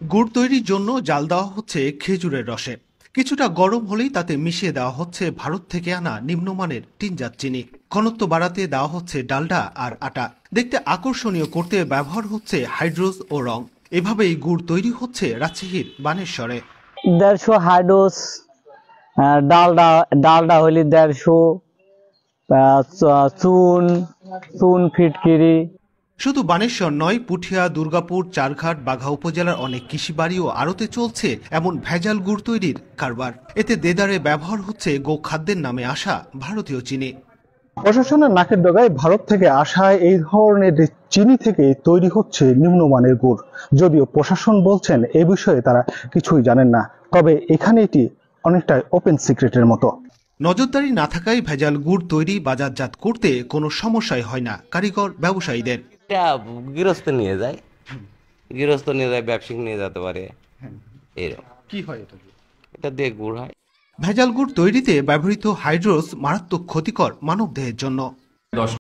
গুড় তৈরির জন্য জাল দেওয়া হচ্ছে খেজুরের রসে। কিছুটা গরম হলেই তাতে মিশিয়ে দেওয়া হচ্ছে ভারত থেকে আনা নিম্নমানের টিনজাত চিনি। ঘনত্ব বাড়াতে দেওয়া হচ্ছে ডালডা আর আটা। দেখতে আকর্ষণীয় করতে ব্যবহার হচ্ছে হাইড্রোজ ও রং। এভাবেই গুড় তৈরি হচ্ছে রাজশাহীর বানেশ্বরে। 150 হাইড্রোস, ডালডা ডালডা হইলে 150, চুন চুন ফিটকিরি। শুধু বানেশ্বর নয়, পুঠিয়া, দুর্গাপুর, চারঘাট, বাঘা উপজেলার অনেক কৃষিবাড়ি ও আড়তে চলছে এমন ভেজাল গুড় তৈরির কারবার। এতে দেদারে ব্যবহার হচ্ছে গোখাদ্যের নামে আসা ভারতীয় চিনি। প্রশাসনের নাকের ডগায় ভারত থেকে আসা এই ধরনের চিনি থেকে তৈরি হচ্ছে নিম্নমানের গুড়। যদিও প্রশাসন বলছেন এ বিষয়ে তারা কিছুই জানেন না, তবে এখানে এটি অনেকটাই ওপেন সিক্রেটের মতো। নজরদারি না থাকায় ভেজাল গুড় তৈরি বাজারজাত করতে কোনো সমস্যাই হয় না কারিগর ব্যবসায়ীদের। এটা গৃহস্থ নিয়ে যায়, ব্যবসায়িক নিয়ে যেতে পারে। এরকম কি হয় এটা দিয়ে গুড় হয়। ভেজাল গুড় তৈরিতে ব্যবহৃত হাইড্রোজ মারাত্মক ক্ষতিকর মানবদেহের জন্য।